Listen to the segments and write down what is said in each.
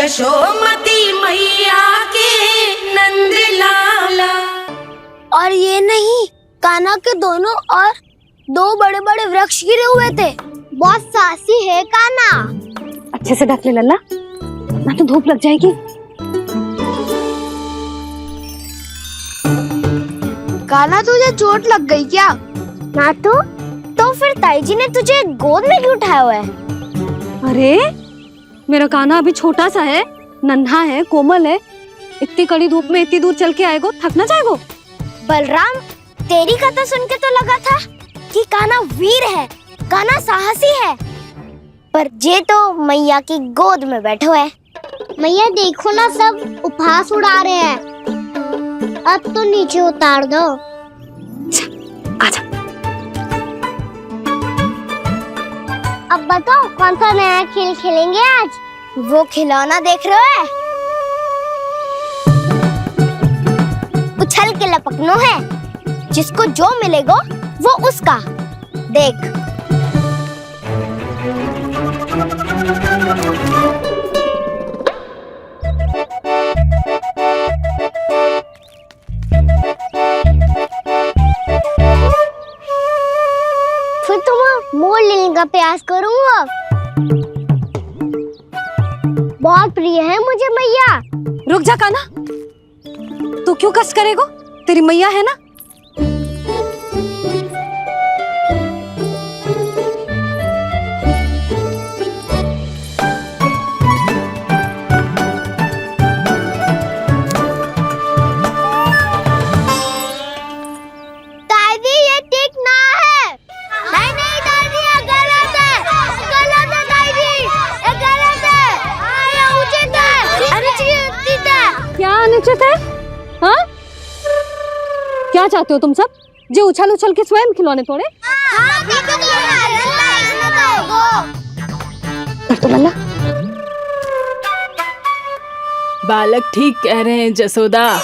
यशोमती मैया के नंद लाला। और ये नहीं, कान्हा के दोनों और दो बड़े बड़े वृक्ष गिरे हुए थे। बहुत साहसी है कान्हा। अच्छे से ढक ले लल्ला, ना तो धूप लग जाएगी। कान्हा तुझे चोट लग गई क्या? ना तो फिर ताई जी ने तुझे गोद में क्यों उठाया हुआ है? अरे मेरा कान्हा अभी छोटा सा है, नन्हा है, कोमल है। इतनी कड़ी धूप में इतनी दूर चल के आएगो, थक ना जाएगो। बलराम, तेरी कथा सुन के तो लगा था कि कान्हा वीर है, कान्हा साहसी है, पर ये तो मैया की गोद में बैठो है। मैया देखो ना, सब उपहास उड़ा रहे हैं। अब तो नीचे उतार दो। आजा। अब बताओ कौन सा नया खेल खेलेंगे आज? वो खिलौना देख रहे हो? उछल के लपकनो है, जिसको जो मिलेगा वो उसका। देख। फिर तुम मोड़ लेने का प्रयास करूंगा। बहुत प्रिय है मुझे मैया। रुक जा कान्हा, तू क्यों कष्ट करेगो? तेरी मैया है ना। दादी ये ठीक ना है। नहीं नहीं दादी, ये गलत है। गलत है दादी, ये गलत है। ये उचित है, अनुचित है। क्या अनुचित है? हाँ? क्या चाहते हो तुम सब? जो उछल उछल के स्वयं खिलौने तोड़े? हाँ, कर तो लल्ला। बालक ठीक कह रहे हैं जसोदा।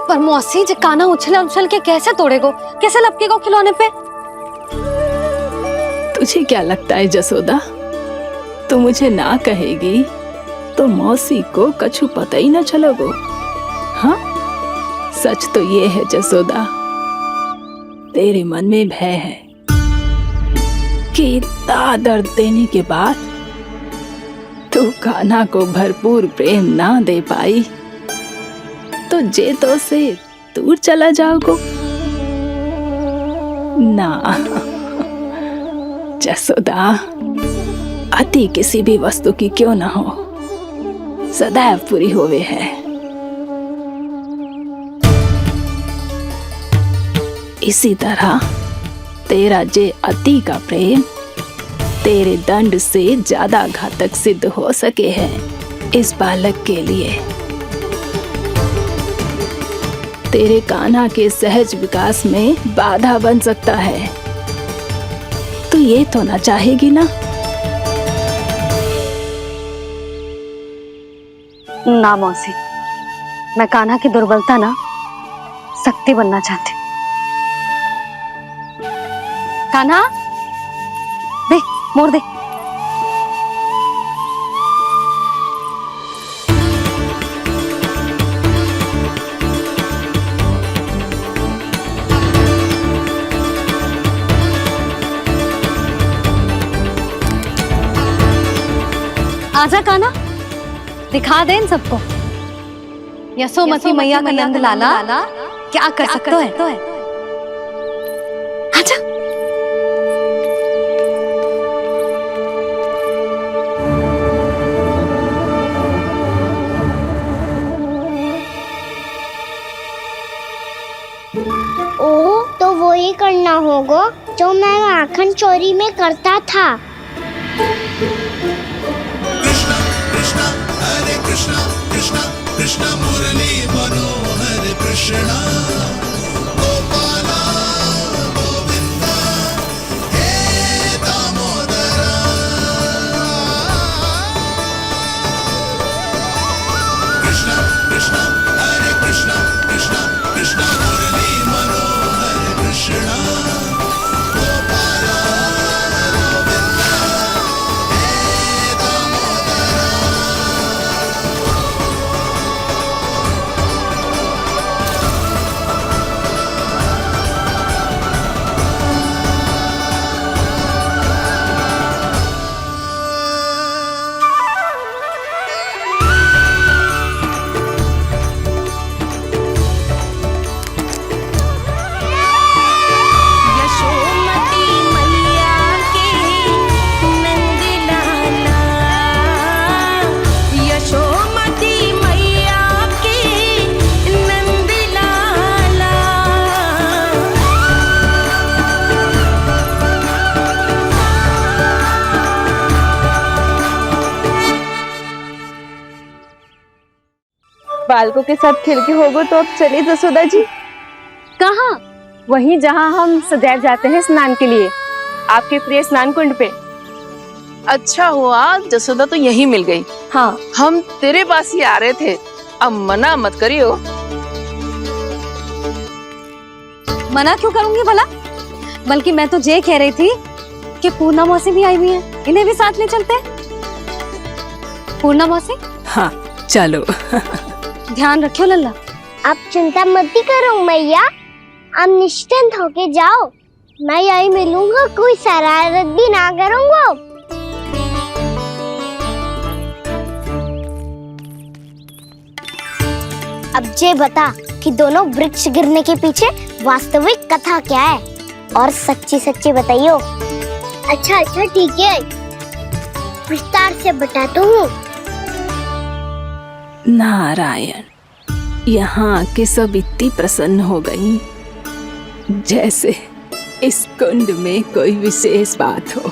पर मौसी, जे कान्हा उछल उछल के कैसे तोड़ेगो, कैसे लपकेगो खिलौने पे? तुझे क्या लगता है जसोदा, तू मुझे ना कहेगी तो मौसी को कछु पता ही न चलोगो। हाँ, सच तो ये है जसोदा, तेरे मन में भय है कि इतना दर्द देने के बाद तू कान्हा को भरपूर प्रेम ना दे पाई तो जे तो से दूर चला जाओगो ना। जसोदा, अति किसी भी वस्तु की क्यों ना हो, सदैव पूरी होवे है। इसी तरह तेरा जे अति का प्रेम तेरे दंड से ज्यादा घातक सिद्ध हो सके है इस बालक के लिए। तेरे कान्हा के सहज विकास में बाधा बन सकता है। तू ये तो ना चाहेगी ना? ना मौसी, मैं कान्हा की दुर्बलता ना शक्ति बनना चाहती। कान्हा, दे, मोड़ दे। आजा कान्हा, दिखा दे इन सबको यशोमती मैया का नंद लाला क्या कर सकता है। आजा। ओ, तो वो ही करना होगा जो मैं माखन चोरी में करता था। कृष्णा हरे कृष्णा कृष्णा कृष्णा मुरली मनोहर कृष्णा गोपाला गोविंदा हे दामोदरा। कृष्णा कृष्णा हरे कृष्णा कृष्णा कृष्णा मुरली मनोहर कृष्णा गोपाला गोविंदा। बालकों के साथ खेल के होगो तो अब चलिए जसोदा जी। कहाँ? वहीं जहाँ हम सदैव जाते हैं स्नान के लिए, आपके प्रिय स्नान कुंड पे। अच्छा हुआ जसोदा तो यही मिल गई। हाँ, हम तेरे पास ही आ रहे थे, अब मना मत करियो। मना क्यों करूंगी भला? बल्कि मैं तो ये कह रही थी कि पूर्णा मौसी भी आई हुई है, इन्हें भी साथ ले चलते हैं। पूर्णा मौसी, हाँ चलो। ध्यान रखियो लल्ला। आप चिंता मत करो मैया, आप निश्चिंत होके जाओ, मैं यही मिलूंगा, कोई शरारत भी ना करूंगा। अब ये बता कि दोनों वृक्ष गिरने के पीछे वास्तविक कथा क्या है, और सच्ची सच्ची बताइयो। अच्छा अच्छा ठीक है, विस्तार से बताता हूँ। नारायण, यहाँ के सब इतनी प्रसन्न हो गई जैसे इस कुंड में कोई विशेष बात हो।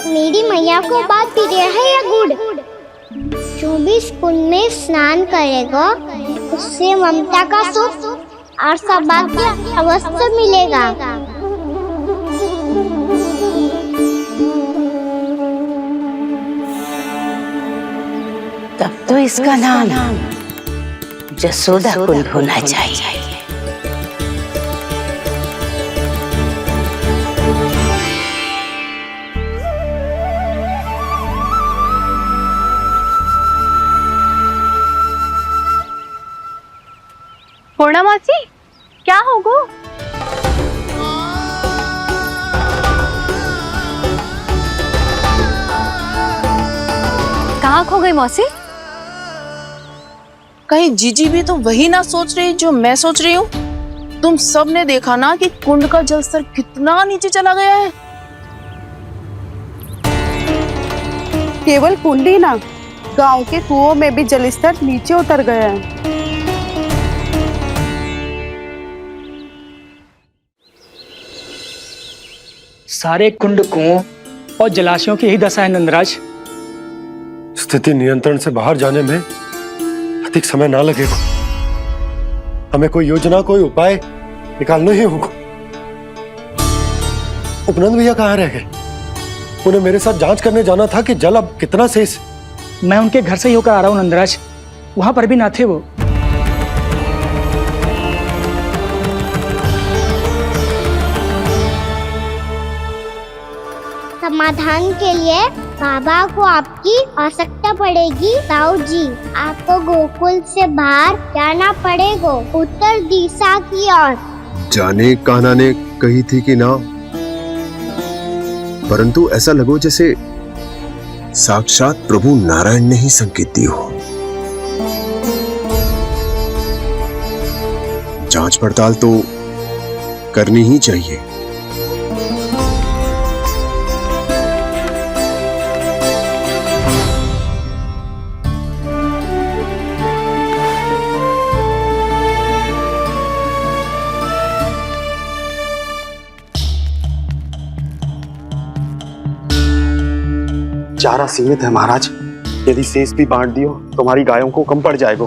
मेरी मैया को बात प्रिय है या गुड़? जो भी इस कुंड में स्नान करेगा उससे ममता का सुख और सौभाग्य अवश्य मिलेगा। तब तो इसका नाम जसोदा कुंड होना चाहिए। पूर्णा मौसी, क्या होगो? कहाँ खो गई मौसी? कहीं जीजी भी तो वही ना सोच रही जो मैं सोच रही हूँ। तुम सब ने देखा ना कि कुंड का जलस्तर कितना नीचे चला गया है। केवल कुंड ही ना, गांव के कुओं में भी जलस्तर नीचे उतर गया है। सारे कुंड, कुओं और जलाशयों की यही दशा है नंदराज। स्थिति नियंत्रण से बाहर जाने में अधिक समय ना लगेगा। हमें कोई योजना, कोई उपाय निकालना ही होगा। उपनंद भैया कहाँ रह गए? उन्हें मेरे साथ जांच करने जाना था कि जल अब कितना शेष। मैं उनके घर से ही होकर आ रहा हूँ नंदराज, वहां पर भी ना थे वो। समाधान के लिए बाबा को आपकी आवश्यकता पड़ेगी। ताऊ जी, आपको गोकुल से बाहर जाना पड़ेगा, उत्तर दिशा की ओर। जाने कान्हा ने कही थी कि ना, परंतु ऐसा लगो जैसे साक्षात प्रभु नारायण ने ही संकेत दी हो। जांच पड़ताल तो करनी ही चाहिए। चारा सीमित है महाराज, यदि शेष भी बांट दियो तो हमारी गायों को कम पड़ जाएगा।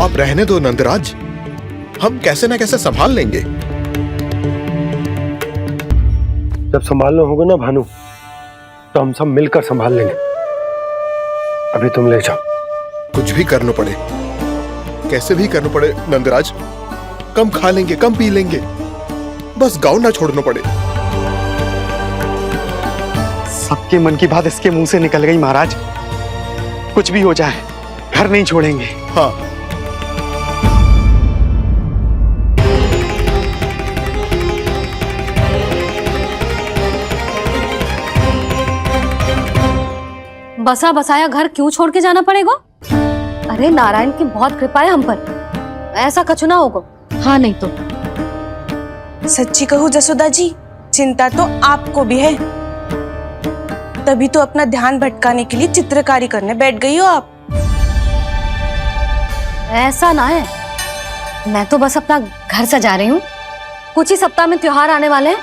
आप रहने दो नंदराज, हम कैसे न कैसे संभाल लेंगे। जब संभालना होगा ना भानु, तो हम सब मिलकर संभाल लेंगे। अभी तुम ले जाओ। कुछ भी करना पड़े, कैसे भी करना पड़े नंदराज, कम खा लेंगे, कम पी लेंगे, बस गाँव ना छोड़ना पड़े। सबके मन की बात इसके मुंह से निकल गई महाराज। कुछ भी हो जाए, घर नहीं छोड़ेंगे। हाँ, बसा बसाया घर क्यों छोड़ के जाना पड़ेगा? अरे नारायण की बहुत कृपा है हम पर, ऐसा कछु ना होगा। हाँ नहीं तो सच्ची कहूँ जसोदा जी, चिंता तो आपको भी है, तभी तो अपना ध्यान भटकाने के लिए चित्रकारी करने बैठ गई हो आप। ऐसा ना है, मैं तो बस अपना घर सजा रही हूँ। कुछ ही सप्ताह में त्योहार आने वाले हैं।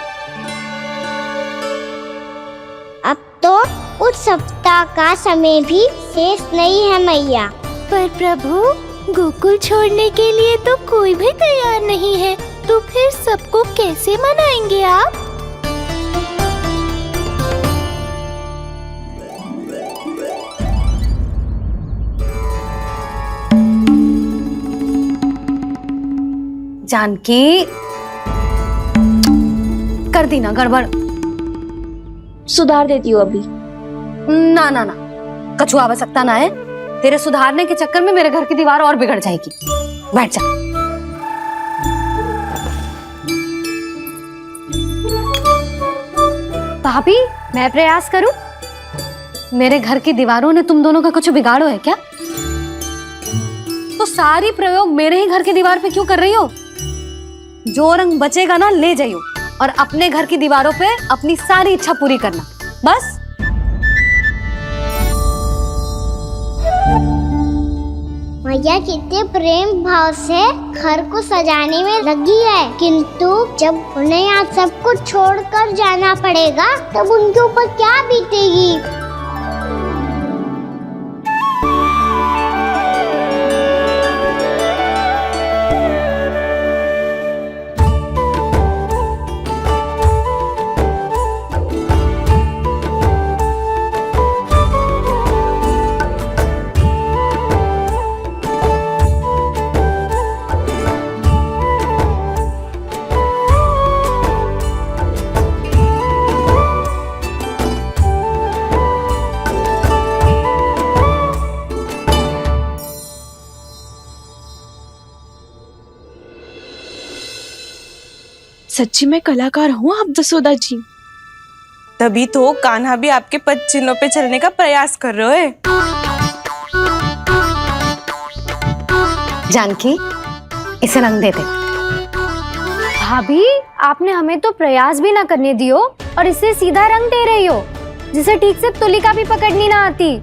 अब तो उत्सव चिंता का समय भी शेष नहीं है मैया। पर प्रभु, गोकुल छोड़ने के लिए तो कोई भी तैयार नहीं है, तो फिर सबको कैसे मनाएंगे आप? जानकी, कर दी ना गड़बड़। सुधार देती हूँ अभी। ना ना ना, कछु आवश्यकता ना है। तेरे सुधारने के चक्कर में मेरे घर की दीवार और बिगड़ जाएगी। बैठ जा। भाभी, मैं प्रयास करूं? मेरे घर की दीवारों ने तुम दोनों का कुछ बिगाड़ो है क्या? तो सारी प्रयोग मेरे ही घर की दीवार पे क्यों कर रही हो? जो रंग बचेगा ना ले जाइयो और अपने घर की दीवारों पे अपनी सारी इच्छा पूरी करना, बस। मैया कितने प्रेम भाव से घर को सजाने में लगी है, किंतु जब उन्हें यहाँ सब कुछ छोड़कर जाना पड़ेगा तब उनके ऊपर क्या बीतेगी? सच्ची में कलाकार हूँ आप जसोदा जी। तभी तो कान्हा भी आपके पद चिन्हों पे चलने का प्रयास कर रहे है। जानकी, इसे रंग दे दे। भाभी, आपने हमें तो प्रयास भी ना करने दियो और इसे सीधा रंग दे रही हो, जिसे ठीक से तुलिका भी पकड़नी ना आती।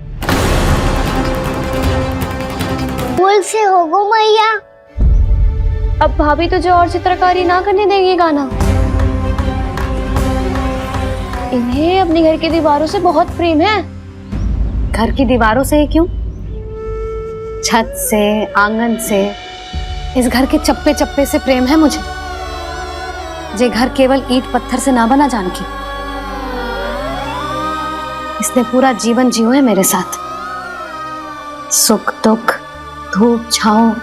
भूल से होगो मैया। अब भाभी तुझे और चित्रकारी ना करने देंगी गाना। इन्हें अपने घर की दीवारों से बहुत प्रेम है। घर की दीवारों से क्यों? छत से, आंगन से, इस घर के चप्पे चप्पे से प्रेम है मुझे। ये घर केवल ईंट पत्थर से ना बना जानकी। इसने पूरा जीवन जियो है मेरे साथ। सुख दुख, धूप छांव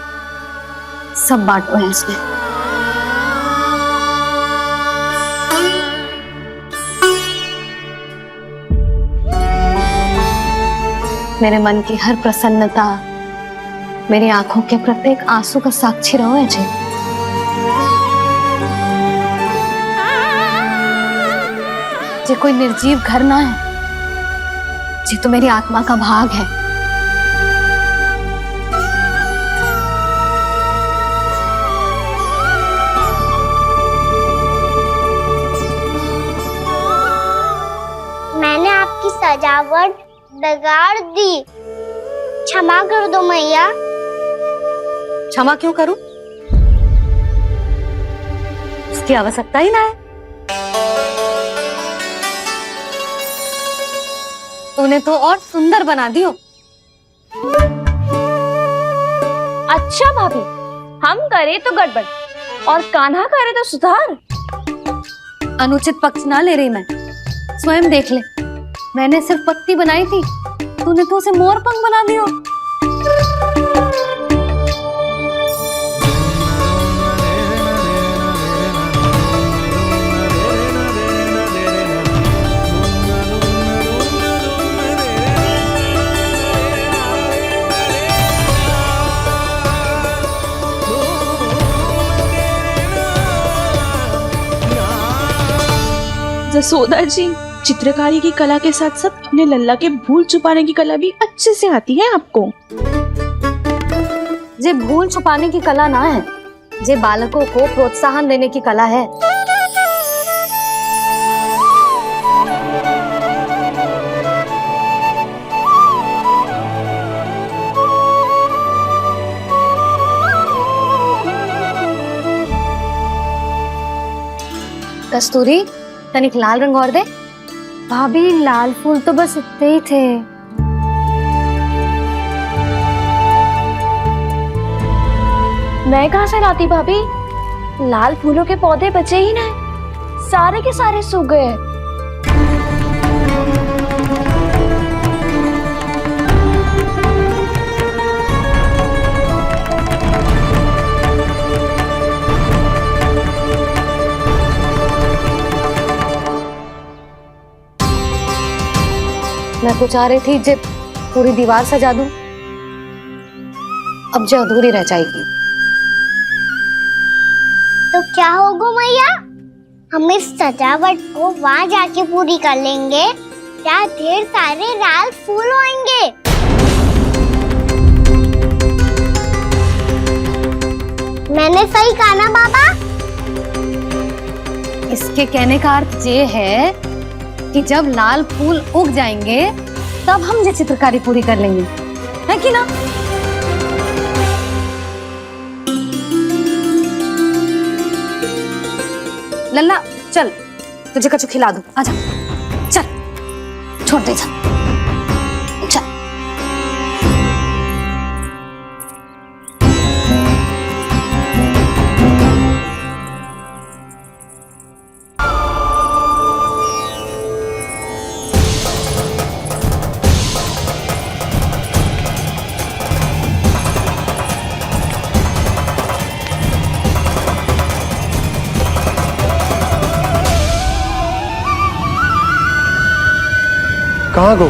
सब बांटो है इसमें। मेरे मन की हर प्रसन्नता, मेरी आंखों के प्रत्येक आंसू का साक्षी रहो है जी। ये कोई निर्जीव घर ना है, ये तो मेरी आत्मा का भाग है। मैंने आपकी सजावट बिगाड़ दी, क्षमा कर दो मैया। क्षमा क्यों करूं? उसकी आवश्यकता ही ना है। तूने तो और सुंदर बना दियो। अच्छा भाभी, हम करे तो गड़बड़ और कान्हा करे तो सुधार। अनुचित पक्ष ना ले रही मैं, स्वयं देख ले। मैंने सिर्फ पत्ती बनाई थी, तूने तो उसे मोर पंख बना दियो। जसोदा जी, चित्रकारी की कला के साथ साथ अपने लल्ला के भूल छुपाने की कला भी अच्छे से आती है आपको। जे भूल छुपाने की कला ना है, जे बालकों को प्रोत्साहन देने की कला है। कस्तूरी, तनिक लाल रंग और दे। भाभी लाल फूल तो बस इतने ही थे। मैं कहाँ से लाती भाभी, लाल फूलों के पौधे बचे ही नहीं, सारे के सारे सूख गए। मैं तो चाह रही थी जब पूरी दीवार सजा दूं, अब जो अधूरी रह जाएगी। तो क्या होगा मैया, हम इस सजावट को वहाँ जाके पूरी कर लेंगे, क्या ढेर सारे लाल फूल होंगे। मैंने सही कहा ना बाबा? इसके कहने का अर्थ ये है कि जब लाल फूल उग जाएंगे तब हम ये चित्रकारी पूरी कर लेंगे, है कि ना? लल्ला चल, तुझे कछु खिला दूं, आजा चल, छोड़ दे चल। कहाँ गो?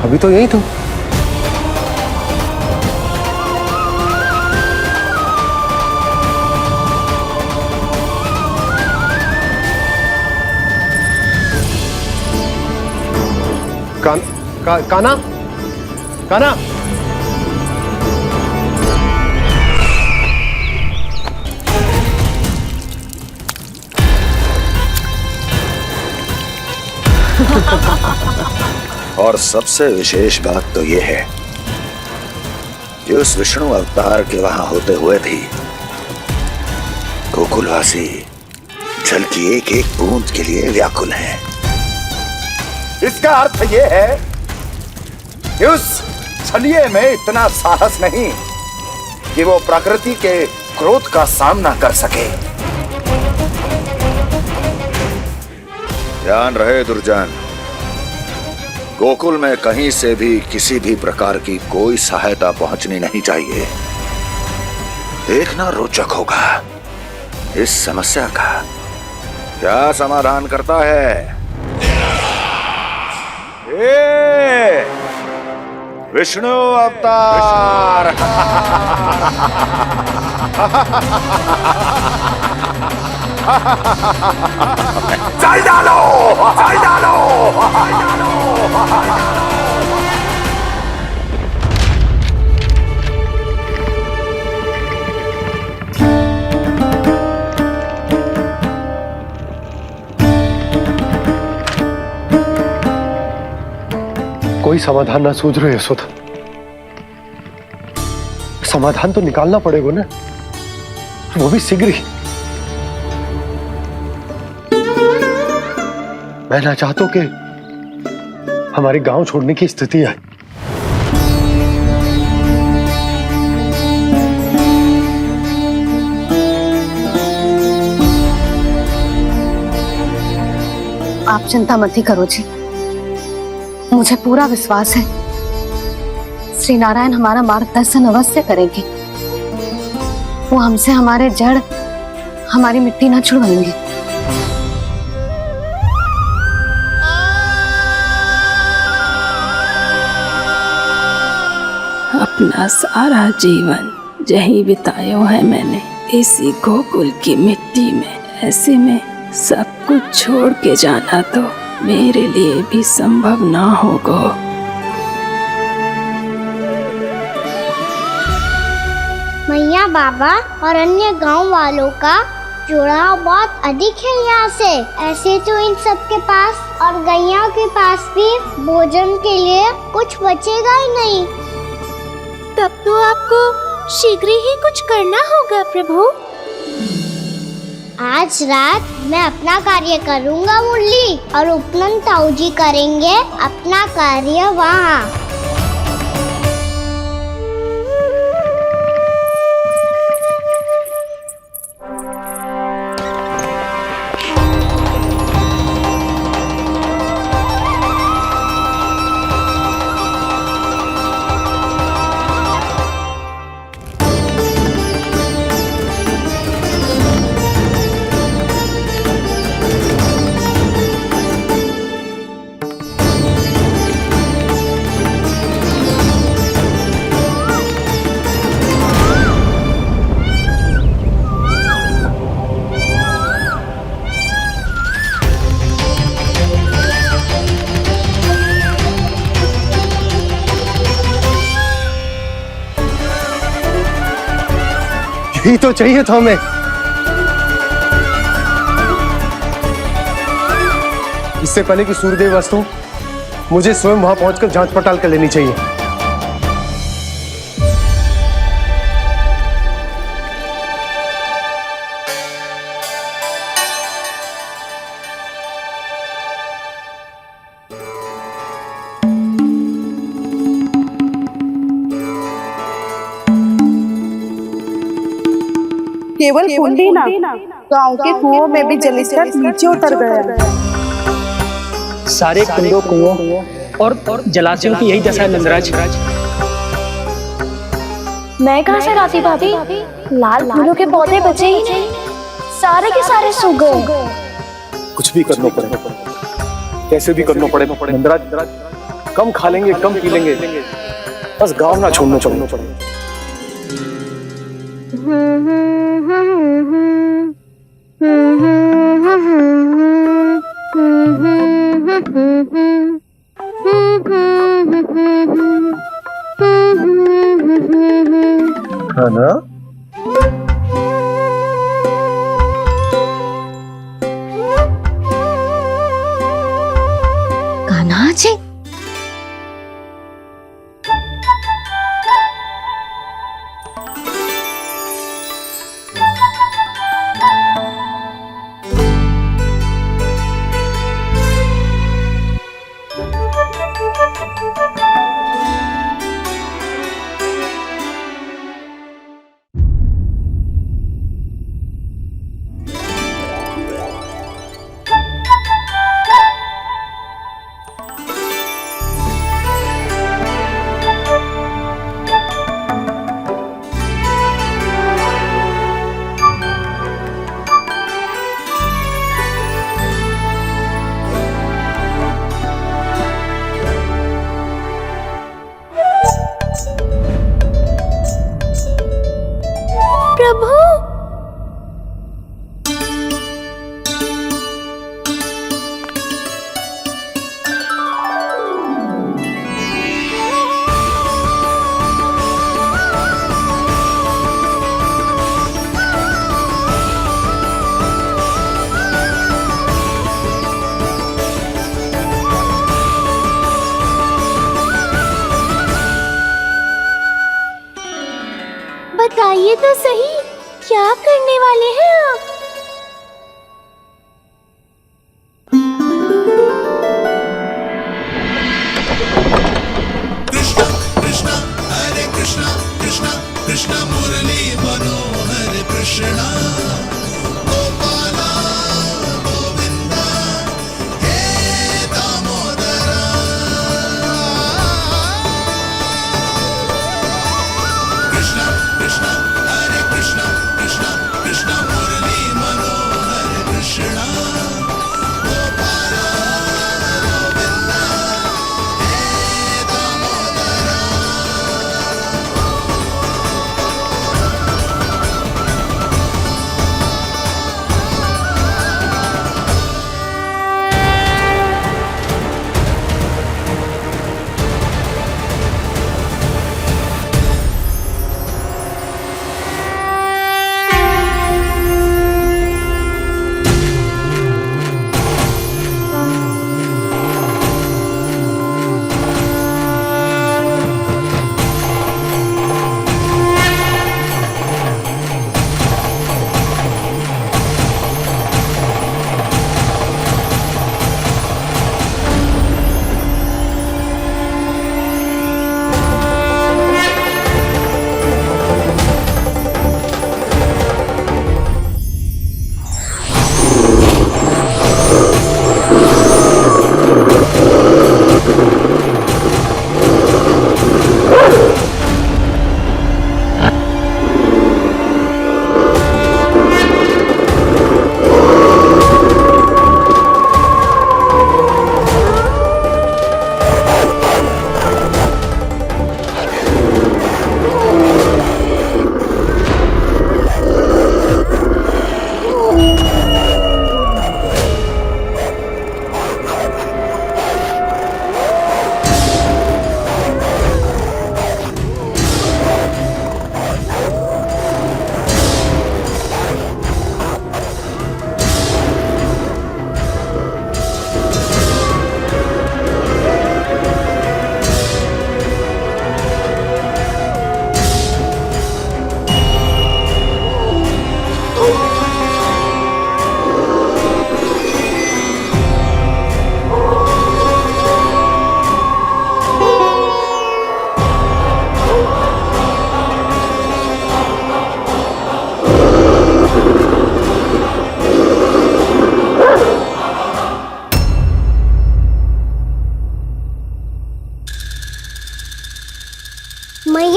अभी तो यही तो। काना काना और सबसे विशेष बात तो ये है कि उस विष्णु अवतार के वहां होते हुए भी गोकुलवासी जल की एक एक बूंद के लिए व्याकुल हैं। इसका अर्थ ये है कि उस छलिए में इतना साहस नहीं कि वो प्रकृति के क्रोध का सामना कर सके। ध्यान रहे दुर्जन, गोकुल में कहीं से भी किसी भी प्रकार की कोई सहायता पहुंचनी नहीं चाहिए। देखना रोचक होगा इस समस्या का क्या समाधान करता है ये विष्णु अवतार। चल डालो, चल डालो, चल डालो। कोई समाधान ना सूझ रहे यशोदा, समाधान तो निकालना पड़ेगा ना, वो भी शीघ्र ही। मैं ना चाहता कि हमारे गांव छोड़ने की स्थिति आए। आप चिंता मत ही करो जी, मुझे पूरा विश्वास है श्री नारायण हमारा मार्गदर्शन अवश्य करेंगे। वो हमसे हमारे जड़, हमारी मिट्टी ना छुड़वाएंगे। अपना सारा जीवन यही बिताया है मैंने इसी गोकुल की मिट्टी में। ऐसे में सब कुछ छोड़ के जाना तो मेरे लिए भी संभव ना होगा। मैया बाबा और अन्य गांव वालों का जुड़ाव बहुत अधिक है यहाँ से। ऐसे तो इन सब के पास और गैया के पास भी भोजन के लिए कुछ बचेगा ही नहीं। तब तो आपको शीघ्र ही कुछ करना होगा प्रभु। आज रात मैं अपना कार्य करूंगा मुरली, और उपनंद ताऊ जी करेंगे अपना कार्य वहाँ। यही तो चाहिए था हमें। इससे पहले कि सूर्यदेव अस्त हो, मुझे स्वयं वहां पहुंचकर जांच पड़ताल कर लेनी चाहिए। केवल कुंडी ना, गांव के कुओं में भी जलस्तर नीचे उतर गया। सारे कुंडों कुओं और जलाशयों की यही दशा है नंदराज। मैं कहाँ से लाती भाभी? लाल फूलों के पौधे बचे ही नहीं, सारे के सारे सूख गए। कुछ भी करना पड़ेगा, कैसे भी करना पड़ेगा नंदराज। कम खा लेंगे, कम पी लेंगे, बस गांव ना छोड़ना पड़ेगा। है ना? कान्हा जी, प्रभु, बताइए तो सही, क्या करने वाले हैं आप? कृष्णा कृष्णा हरे कृष्णा कृष्णा कृष्णा मुरली मनोहर कृष्णा गोपाला गोविंदा हे दामोदरा। कृष्णा कृष्णा हरे कृष्णा कृष्णा कृष्णा मुरली मनोहर कृष्णा गोपाला गोविंदा हे दामोदरा।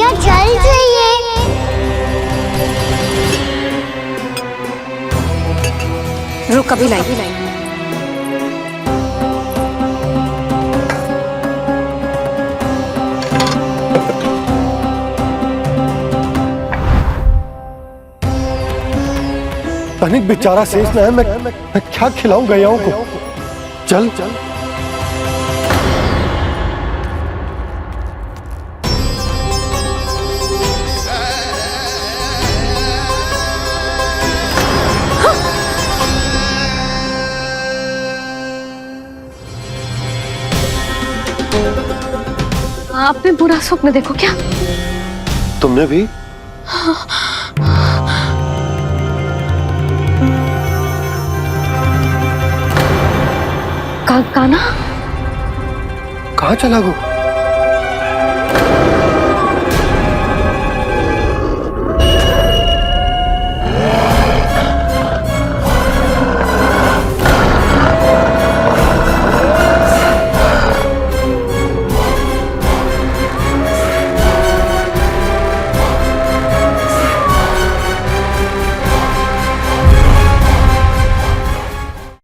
मैया जल जाइए। रुक अभी लाई। तनिक बेचारा शेष न है, मैं क्या खिलाऊं गयाओं को। चल चल आपने बुरा स्वप्न देखो क्या? तुमने भी? काना कहाँ चला गो?